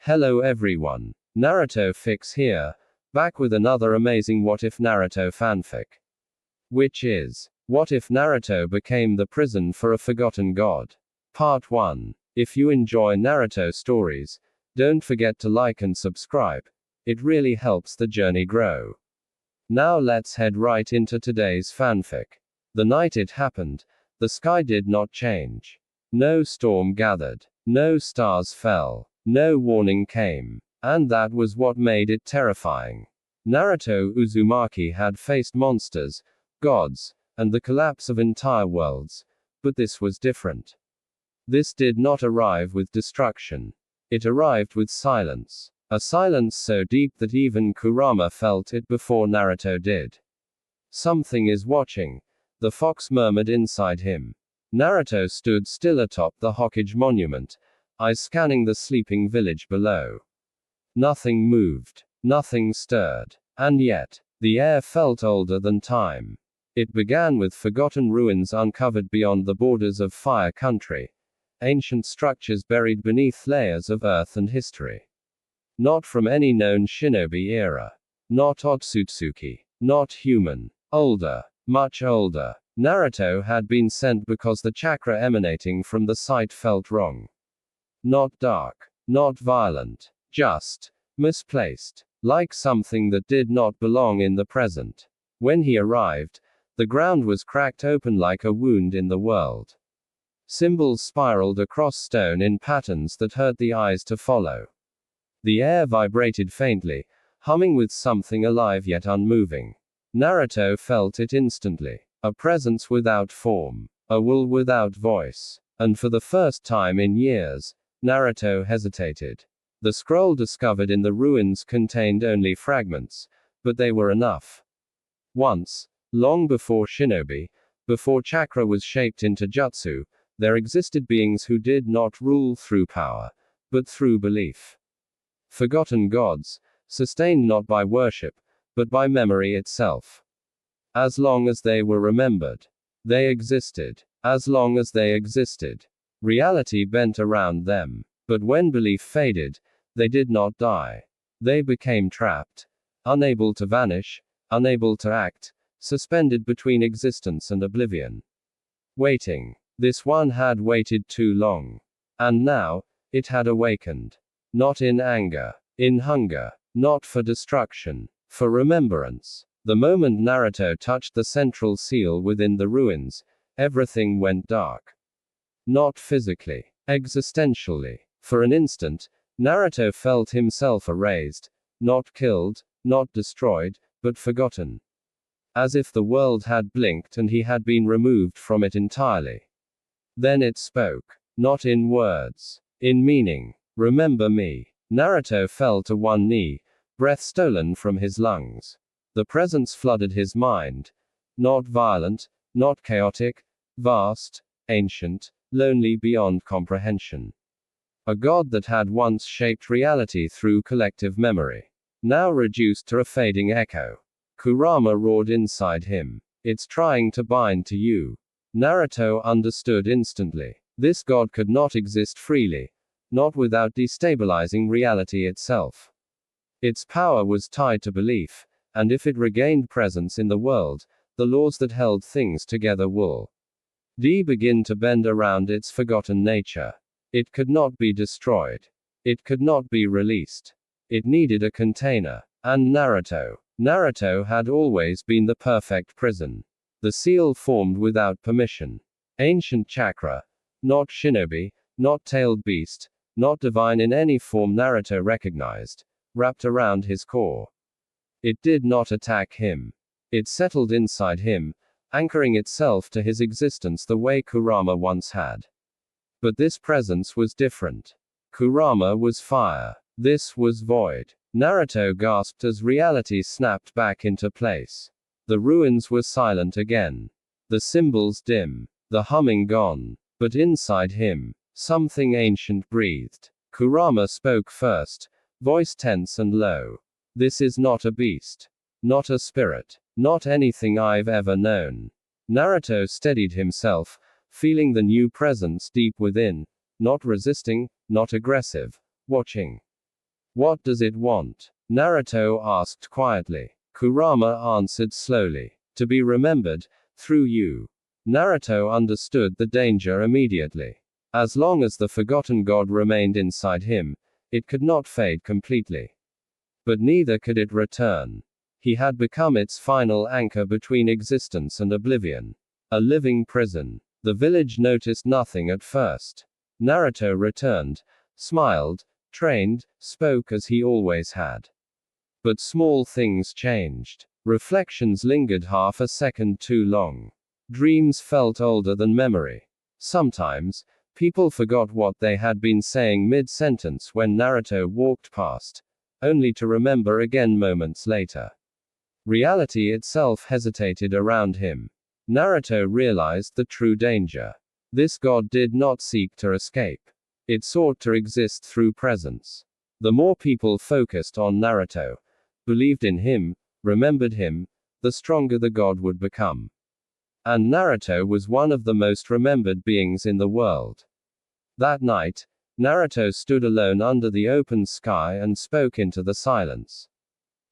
Hello everyone. Naruto Fix here, back with another amazing What If Naruto fanfic. Which is, what if Naruto became the prison for a forgotten god? Part 1. If you enjoy Naruto stories, don't forget to like and subscribe. It really helps the journey grow. Now let's head right into today's fanfic. The night it happened, the sky did not change. No storm gathered. No stars fell. No warning came. And that was what made it terrifying. Naruto Uzumaki had faced monsters, gods, and the collapse of entire worlds. But this was different. This did not arrive with destruction. It arrived with silence. A silence so deep that even Kurama felt it before Naruto did. Something is watching, the fox murmured inside him. Naruto stood still atop the Hokage monument, eyes scanning the sleeping village below. Nothing moved. Nothing stirred. And yet, the air felt older than time. It began with forgotten ruins uncovered beyond the borders of Fire Country. Ancient structures buried beneath layers of earth and history. Not from any known shinobi era. Not Otsutsuki. Not human. Older. Much older. Naruto had been sent because the chakra emanating from the site felt wrong. Not dark. Not violent. Just misplaced. Like something that did not belong in the present. When he arrived, the ground was cracked open like a wound in the world. Symbols spiraled across stone in patterns that hurt the eyes to follow. The air vibrated faintly, humming with something alive yet unmoving. Naruto felt it instantly. A presence without form. A will without voice. And for the first time in years, Naruto hesitated. The scroll discovered in the ruins contained only fragments, but they were enough. Once, long before shinobi, before chakra was shaped into jutsu, there existed beings who did not rule through power, but through belief. Forgotten gods, sustained not by worship, but by memory itself. As long as they were remembered, they existed. As long as they existed, reality bent around them. But when belief faded, they did not die. They became trapped. Unable to vanish, unable to act, suspended between existence and oblivion. Waiting. This one had waited too long. And now, it had awakened. Not in anger. In hunger. Not for destruction. For remembrance. The moment Naruto touched the central seal within the ruins, everything went dark. Not physically. Existentially. For an instant, Naruto felt himself erased. Not killed, not destroyed, but forgotten. As if the world had blinked and he had been removed from it entirely. Then it spoke. Not in words. In meaning. Remember me. Naruto fell to one knee, breath stolen from his lungs. The presence flooded his mind. Not violent, not chaotic, vast, ancient, lonely beyond comprehension. A god that had once shaped reality through collective memory. Now reduced to a fading echo. Kurama roared inside him. It's trying to bind to you. Naruto understood instantly. This god could not exist freely. Not without destabilizing reality itself. Its power was tied to belief. And if it regained presence in the world, the laws that held things together will begin to bend around its forgotten nature. It could not be destroyed. It could not be released. It needed a container. And Naruto had always been the perfect prison. The seal formed without permission. Ancient chakra. Not shinobi, not tailed beast, not divine in any form Naruto recognized, wrapped around his core. It did not attack him. It settled inside him, anchoring itself to his existence the way Kurama once had. But this presence was different. Kurama was fire. This was void. Naruto gasped as reality snapped back into place. The ruins were silent again. The symbols dim. The humming gone. But inside him, something ancient breathed. Kurama spoke first, voice tense and low. This is not a beast. Not a spirit. Not anything I've ever known. Naruto steadied himself, feeling the new presence deep within, not resisting, not aggressive, watching. What does it want? Naruto asked quietly. Kurama answered slowly. To be remembered, through you. Naruto understood the danger immediately. As long as the forgotten god remained inside him, it could not fade completely. But neither could it return. He had become its final anchor between existence and oblivion. A living prison. The village noticed nothing at first. Naruto returned, smiled, trained, spoke as he always had. But small things changed. Reflections lingered half a second too long. Dreams felt older than memory. Sometimes, people forgot what they had been saying mid-sentence when Naruto walked past, only to remember again moments later. Reality itself hesitated around him. Naruto realized the true danger. This god did not seek to escape. It sought to exist through presence. The more people focused on Naruto, believed in him, remembered him, the stronger the god would become. And Naruto was one of the most remembered beings in the world. That night, Naruto stood alone under the open sky and spoke into the silence.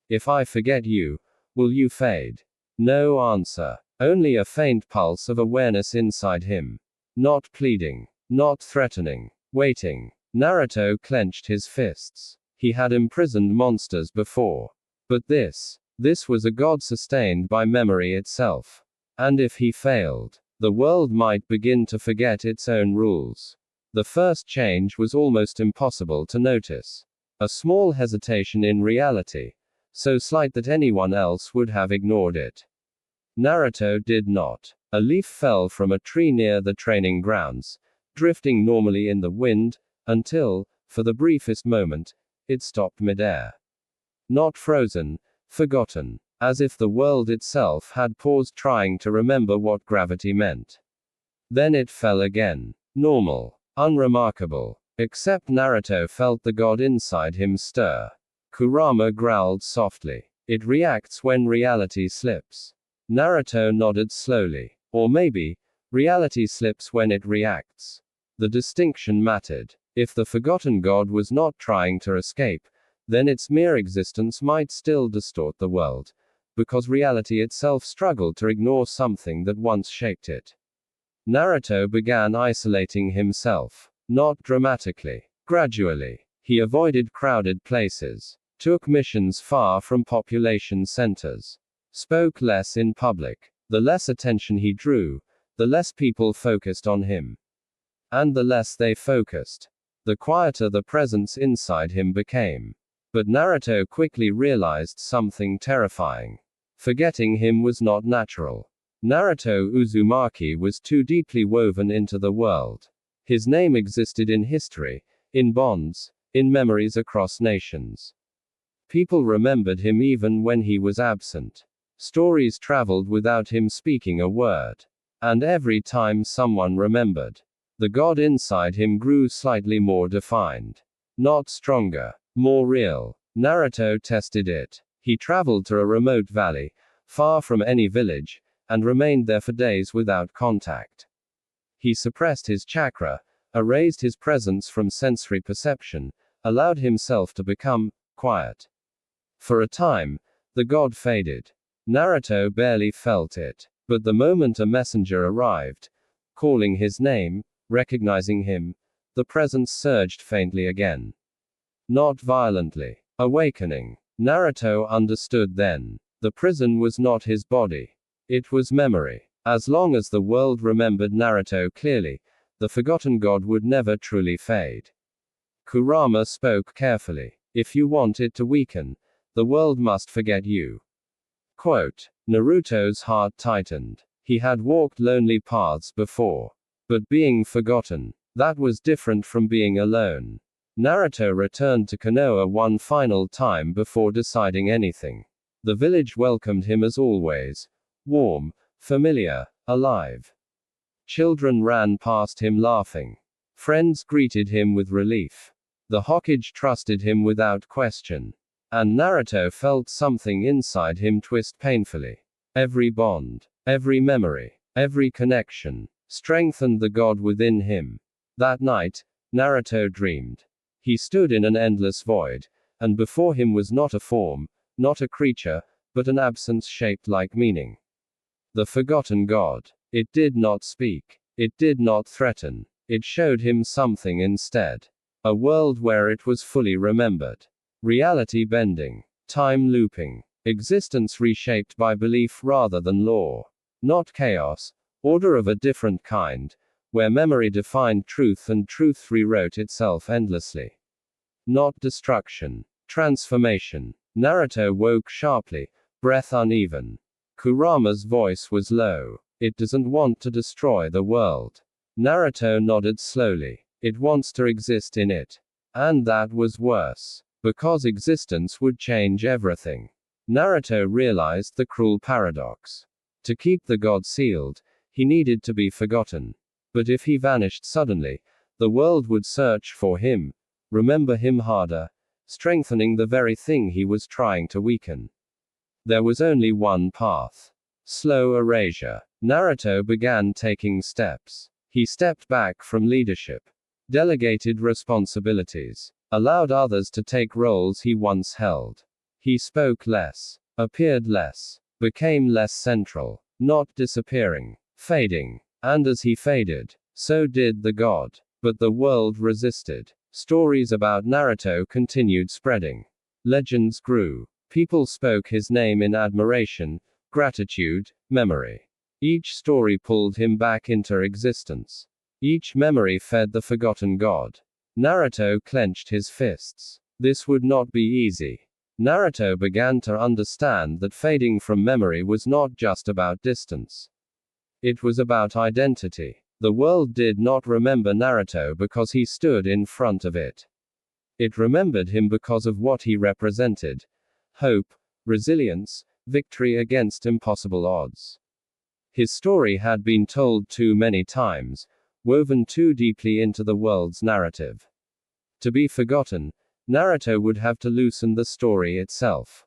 If I forget you, will you fade? No answer. Only a faint pulse of awareness inside him. Not pleading. Not threatening. Waiting. Naruto clenched his fists. He had imprisoned monsters before. But this was a god sustained by memory itself. And if he failed, the world might begin to forget its own rules. The first change was almost impossible to notice. A small hesitation in reality, so slight that anyone else would have ignored it. Naruto did not. A leaf fell from a tree near the training grounds, drifting normally in the wind, until, for the briefest moment, it stopped midair. Not frozen, forgotten, as if the world itself had paused trying to remember what gravity meant. Then it fell again. Normal. Unremarkable. Except Naruto felt the god inside him stir. Kurama growled softly. It reacts when reality slips. Naruto nodded slowly. Or maybe, reality slips when it reacts. The distinction mattered. If the forgotten god was not trying to escape, then its mere existence might still distort the world, because reality itself struggled to ignore something that once shaped it. Naruto began isolating himself. Not dramatically. Gradually. He avoided crowded places. Took missions far from population centers. Spoke less in public. The less attention he drew, the less people focused on him. And the less they focused, the quieter the presence inside him became. But Naruto quickly realized something terrifying. Forgetting him was not natural. Naruto Uzumaki was too deeply woven into the world. His name existed in history, in bonds, in memories across nations. People remembered him even when he was absent. Stories traveled without him speaking a word. And every time someone remembered, the god inside him grew slightly more defined. Not stronger, more real. Naruto tested it. He traveled to a remote valley, far from any village, and remained there for days without contact. He suppressed his chakra, erased his presence from sensory perception, allowed himself to become quiet. For a time, the god faded. Naruto barely felt it. But the moment a messenger arrived, calling his name, recognizing him, the presence surged faintly again. Not violently. Awakening. Naruto understood then. The prison was not his body. It was memory. As long as the world remembered Naruto clearly, the forgotten god would never truly fade. Kurama spoke carefully. If you want it to weaken, the world must forget you. Quote. Naruto's heart tightened. He had walked lonely paths before. But being forgotten, that was different from being alone. Naruto returned to Konoha one final time before deciding anything. The village welcomed him as always. Warm, familiar, alive. Children ran past him laughing. Friends greeted him with relief. The Hokage trusted him without question. And Naruto felt something inside him twist painfully. Every bond, every memory, every connection, strengthened the god within him. That night, Naruto dreamed. He stood in an endless void, and before him was not a form, not a creature, but an absence shaped like meaning. The forgotten God. It did not speak. It did not threaten. It showed him something instead. A world where it was fully remembered. Reality bending. Time looping. Existence reshaped by belief rather than law. Not chaos, order of a different kind, where memory defined truth and truth rewrote itself endlessly. Not destruction. Transformation. Naruto woke sharply, breath uneven. Kurama's voice was low. It doesn't want to destroy the world. Naruto nodded slowly. It wants to exist in it. And that was worse. Because existence would change everything. Naruto realized the cruel paradox. To keep the god sealed, he needed to be forgotten. But if he vanished suddenly, the world would search for him, remember him harder, strengthening the very thing he was trying to weaken. There was only one path. Slow erasure. Naruto began taking steps. He stepped back from leadership. Delegated responsibilities. Allowed others to take roles he once held. He spoke less. Appeared less. Became less central. Not disappearing. Fading. And as he faded, so did the god. But the world resisted. Stories about Naruto continued spreading. Legends grew. People spoke his name in admiration, gratitude, memory. Each story pulled him back into existence. Each memory fed the forgotten god. Naruto clenched his fists. This would not be easy. Naruto began to understand that fading from memory was not just about distance. It was about identity. The world did not remember Naruto because he stood in front of it. It remembered him because of what he represented. Hope, resilience, victory against impossible odds. His story had been told too many times, woven too deeply into the world's narrative. To be forgotten, Naruto would have to loosen the story itself.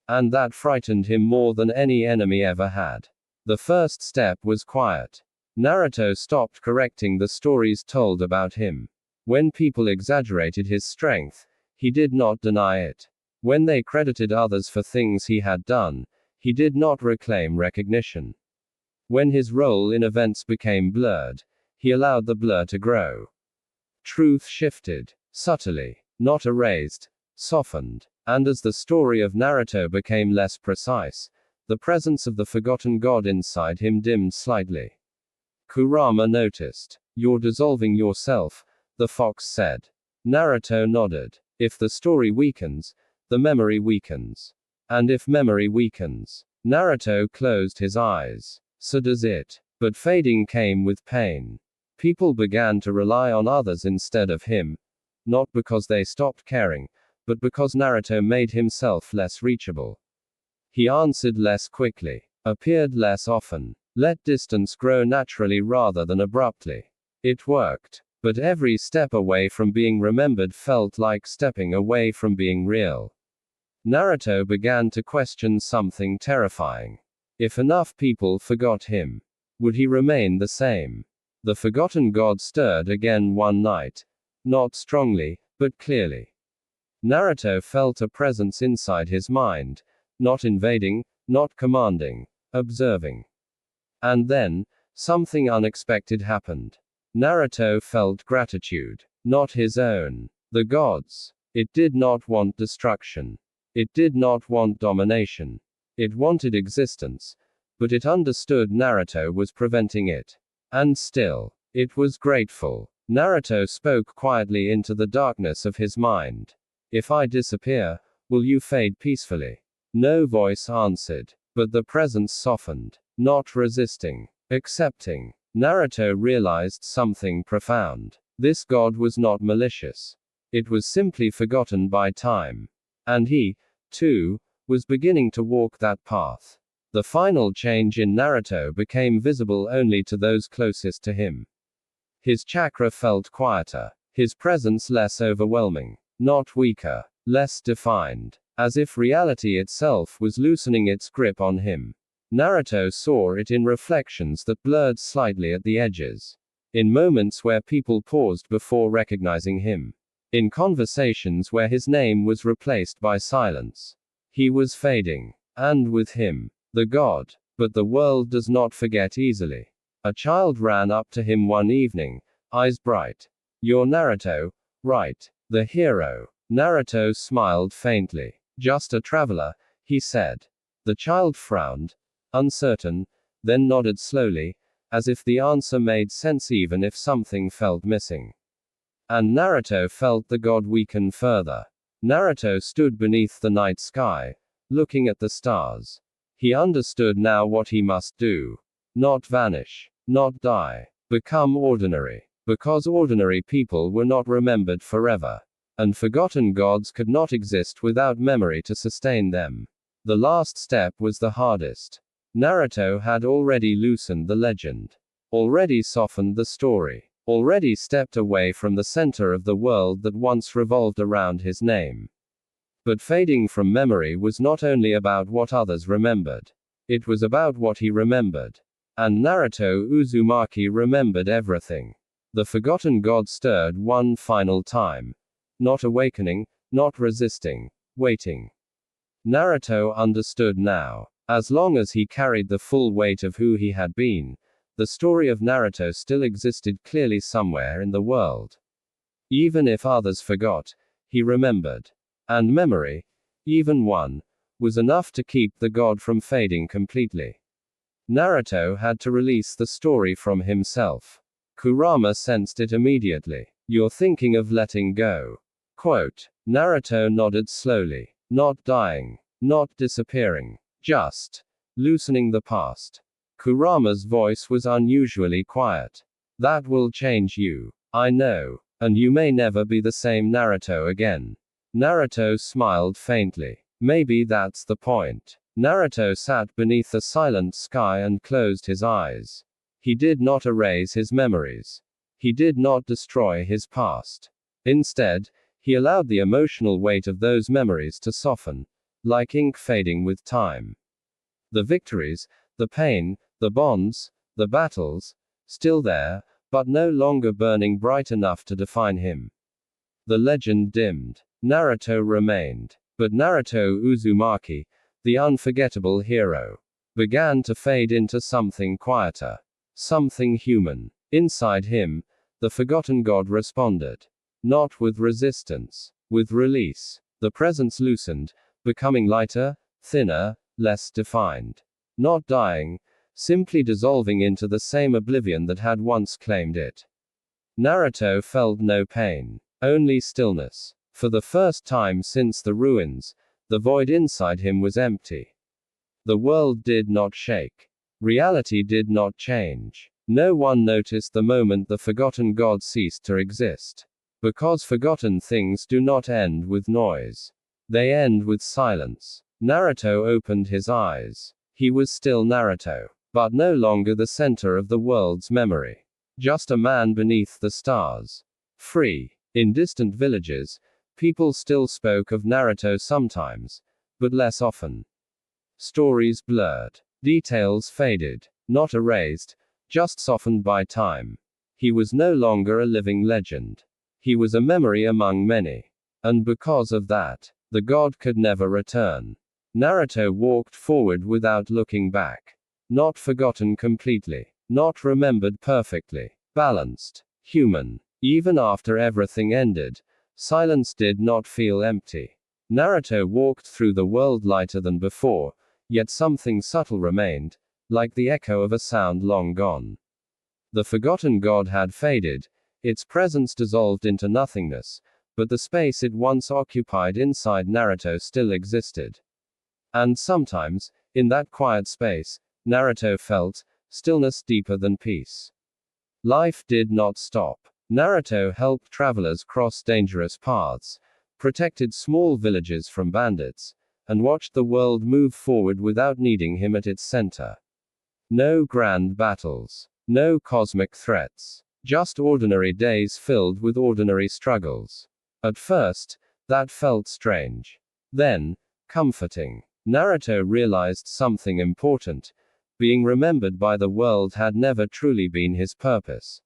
And that frightened him more than any enemy ever had. The first step was quiet. Naruto stopped correcting the stories told about him. When people exaggerated his strength, he did not deny it. When they credited others for things he had done, he did not reclaim recognition. When his role in events became blurred, he allowed the blur to grow. Truth shifted, subtly, not erased, softened. And as the story of Naruto became less precise, the presence of the forgotten god inside him dimmed slightly. Kurama noticed. "You're dissolving yourself," the fox said. Naruto nodded. If the story weakens, the memory weakens. And if memory weakens, Naruto closed his eyes. So does it. But fading came with pain. People began to rely on others instead of him. Not because they stopped caring, but because Naruto made himself less reachable. He answered less quickly. Appeared less often. Let distance grow naturally rather than abruptly. It worked. But every step away from being remembered felt like stepping away from being real. Naruto began to question something terrifying. If enough people forgot him, would he remain the same? The forgotten god stirred again one night. Not strongly, but clearly. Naruto felt a presence inside his mind. Not invading, not commanding, observing. And then, something unexpected happened. Naruto felt gratitude. Not his own. The gods. It did not want destruction. It did not want domination. It wanted existence. But it understood Naruto was preventing it. And still, it was grateful. Naruto spoke quietly into the darkness of his mind. If I disappear, will you fade peacefully? No voice answered. But the presence softened. Not resisting. Accepting. Naruto realized something profound. This god was not malicious. It was simply forgotten by time. And he, too, was beginning to walk that path. The final change in Naruto became visible only to those closest to him. His chakra felt quieter. His presence less overwhelming. Not weaker. Less defined. As if reality itself was loosening its grip on him. Naruto saw it in reflections that blurred slightly at the edges. In moments where people paused before recognizing him. In conversations where his name was replaced by silence. He was fading. And with him, the God. But the world does not forget easily. A child ran up to him one evening, eyes bright. "You're Naruto, right? The hero." Naruto smiled faintly. "Just a traveler," he said. The child frowned, uncertain, then nodded slowly, as if the answer made sense even if something felt missing. And Naruto felt the God weaken further. Naruto stood beneath the night sky, looking at the stars. He understood now what he must do. Not vanish. Not die. Become ordinary. Because ordinary people were not remembered forever. And forgotten gods could not exist without memory to sustain them. The last step was the hardest. Naruto had already loosened the legend. Already softened the story. Already stepped away from the center of the world that once revolved around his name. But fading from memory was not only about what others remembered. It was about what he remembered. And Naruto Uzumaki remembered everything. The forgotten god stirred one final time. Not awakening, not resisting, waiting. Naruto understood now. As long as he carried the full weight of who he had been, the story of Naruto still existed clearly somewhere in the world. Even if others forgot, he remembered. And memory, even one, was enough to keep the god from fading completely. Naruto had to release the story from himself. Kurama sensed it immediately. "You're thinking of letting go." Quote. Naruto nodded slowly. "Not dying. Not disappearing. Just loosening the past." Kurama's voice was unusually quiet. "That will change you. I know. And you may never be the same Naruto again." Naruto smiled faintly. "Maybe that's the point." Naruto sat beneath the silent sky and closed his eyes. He did not erase his memories. He did not destroy his past. Instead, he allowed the emotional weight of those memories to soften, like ink fading with time. The victories, the pain, the bonds, the battles, still there, but no longer burning bright enough to define him. The legend dimmed. Naruto remained. But Naruto Uzumaki, the unforgettable hero, began to fade into something quieter. Something human. Inside him, the forgotten god responded. Not with resistance. With release. The presence loosened, becoming lighter, thinner, less defined. Not dying, simply dissolving into the same oblivion that had once claimed it. Naruto felt no pain. Only stillness. For the first time since the ruins, the void inside him was empty. The world did not shake. Reality did not change. No one noticed the moment the forgotten god ceased to exist. Because forgotten things do not end with noise. They end with silence. Naruto opened his eyes. He was still Naruto, but no longer the center of the world's memory. Just a man beneath the stars. Free. In distant villages, people still spoke of Naruto sometimes, but less often. Stories blurred. Details faded. Not erased, just softened by time. He was no longer a living legend. He was a memory among many. And because of that, the god could never return. Naruto walked forward without looking back. Not forgotten completely. Not remembered perfectly. Balanced. Human. Even after everything ended, silence did not feel empty. Naruto walked through the world lighter than before, yet something subtle remained, like the echo of a sound long gone. The forgotten god had faded, its presence dissolved into nothingness, but the space it once occupied inside Naruto still existed. And sometimes, in that quiet space, Naruto felt stillness deeper than peace. Life did not stop. Naruto helped travelers cross dangerous paths, protected small villages from bandits, and watched the world move forward without needing him at its center. No grand battles. No cosmic threats. Just ordinary days filled with ordinary struggles. At first, that felt strange. Then, comforting. Naruto realized something important. Being remembered by the world had never truly been his purpose.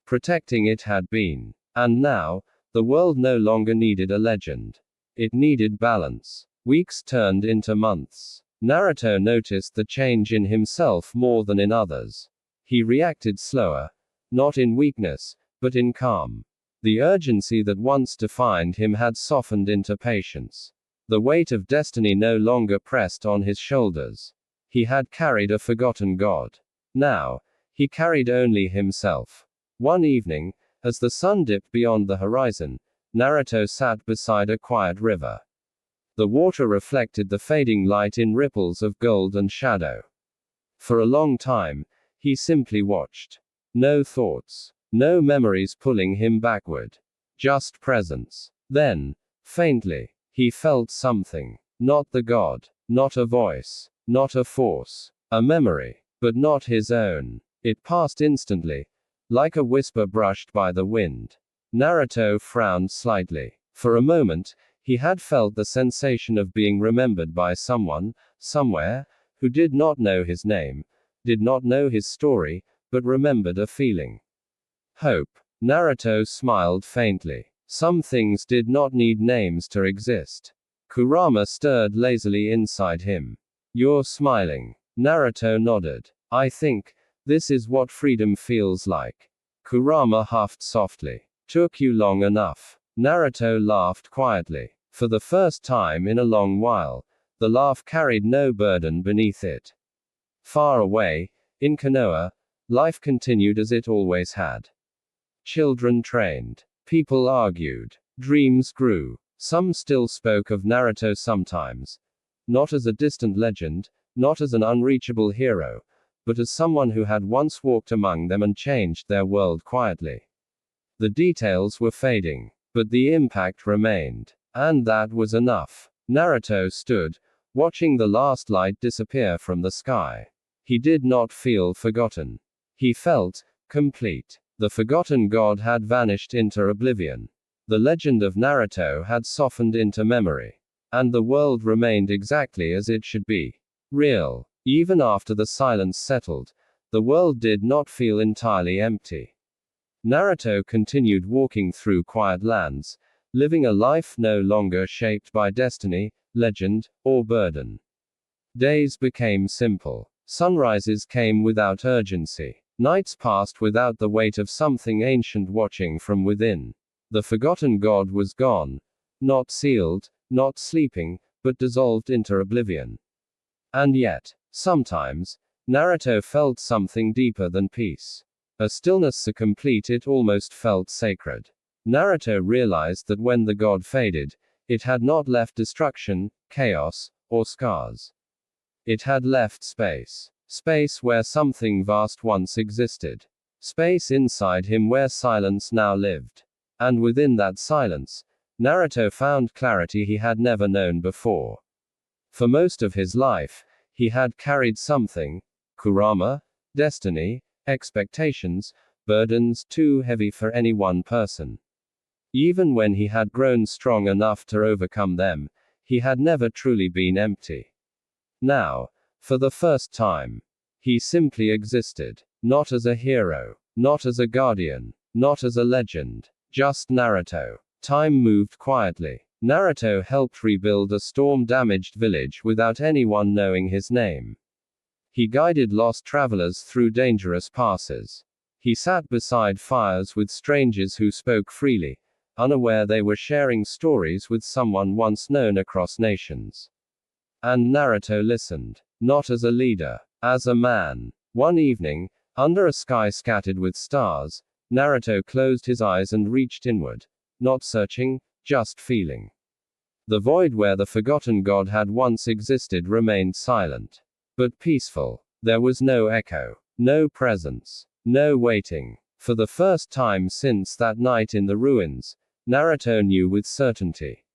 Protecting it had been. And now, The world no longer needed a legend. It needed balance. Weeks turned into months. Naruto noticed the change in himself more than in others. He reacted slower, not in weakness, but in calm. The urgency that once defined him had softened into patience. The weight of destiny no longer pressed on his shoulders. He had carried a forgotten god. Now, he carried only himself. One evening, as the sun dipped beyond the horizon, Naruto sat beside a quiet river. The water reflected the fading light in ripples of gold and shadow. For a long time, he simply watched. No thoughts, no memories pulling him backward. Just presence. Then, faintly, he felt something. Not the god, not a voice, not a force. A memory, but not his own. It passed instantly, like a whisper brushed by the wind. Naruto frowned slightly. For a moment, he had felt the sensation of being remembered by someone, somewhere, who did not know his name, did not know his story, but remembered a feeling. Hope. Naruto smiled faintly. Some things did not need names to exist. Kurama stirred lazily inside him. You're smiling. Naruto nodded. I think, this is what freedom feels like. Kurama huffed softly. Took you long enough. Naruto laughed quietly. For the first time in a long while, the laugh carried no burden beneath it. Far away, in Konoha, life continued as it always had. Children trained. People argued. Dreams grew. Some still spoke of Naruto sometimes. Not as a distant legend, not as an unreachable hero, but as someone who had once walked among them and changed their world quietly. The details were fading, but the impact remained. And that was enough. Naruto stood, watching the last light disappear from the sky. He did not feel forgotten. He felt complete. The forgotten god had vanished into oblivion. The legend of Naruto had softened into memory. And the world remained exactly as it should be. Real. Even after the silence settled, the world did not feel entirely empty. Naruto continued walking through quiet lands, living a life no longer shaped by destiny, legend, or burden. Days became simple. Sunrises came without urgency. Nights passed without the weight of something ancient watching from within. The forgotten god was gone. Not sealed, not sleeping, but dissolved into oblivion. And yet, sometimes, Naruto felt something deeper than peace. A stillness so complete it almost felt sacred. Naruto realized that when the god faded, it had not left destruction, chaos, or scars. It had left space. Space where something vast once existed. Space inside him where silence now lived. And within that silence, Naruto found clarity he had never known before. For most of his life, he had carried something, Kurama, destiny, expectations, burdens too heavy for any one person. Even when he had grown strong enough to overcome them, he had never truly been empty. Now, for the first time, he simply existed. Not as a hero, not as a guardian, not as a legend, just Naruto. Time moved quietly. Naruto helped rebuild a storm-damaged village without anyone knowing his name. He guided lost travelers through dangerous passes. He sat beside fires with strangers who spoke freely, unaware they were sharing stories with someone once known across nations. And Naruto listened. Not as a leader, as a man. One evening, under a sky scattered with stars, Naruto closed his eyes and reached inward. Not searching, just feeling. The void where the forgotten god had once existed remained silent. But peaceful. There was no echo. No presence. No waiting. For the first time since that night in the ruins, Naruto knew with certainty.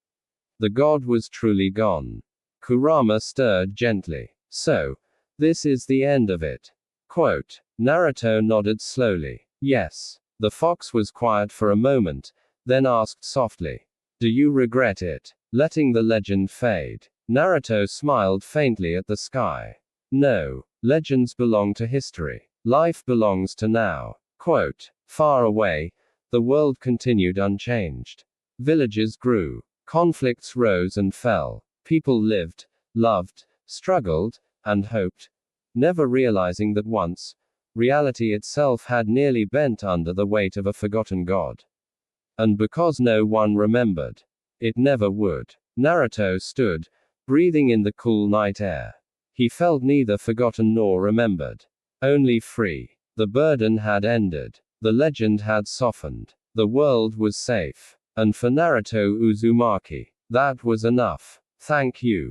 The god was truly gone. Kurama stirred gently. So, this is the end of it. Quote. Naruto nodded slowly. Yes. The fox was quiet for a moment, then asked softly. Do you regret it? Letting the legend fade. Naruto smiled faintly at the sky. No. Legends belong to history. Life belongs to now. Quote. Far away, The world continued unchanged. Villages grew. Conflicts rose and fell. People lived, loved, struggled, and hoped, never realizing that once, reality itself had nearly bent under the weight of a forgotten god. And because no one remembered, it never would. Naruto stood, breathing in the cool night air. He felt neither forgotten nor remembered. Only free. The burden had ended. The legend had softened. The world was safe. And for Naruto Uzumaki, that was enough. Thank you.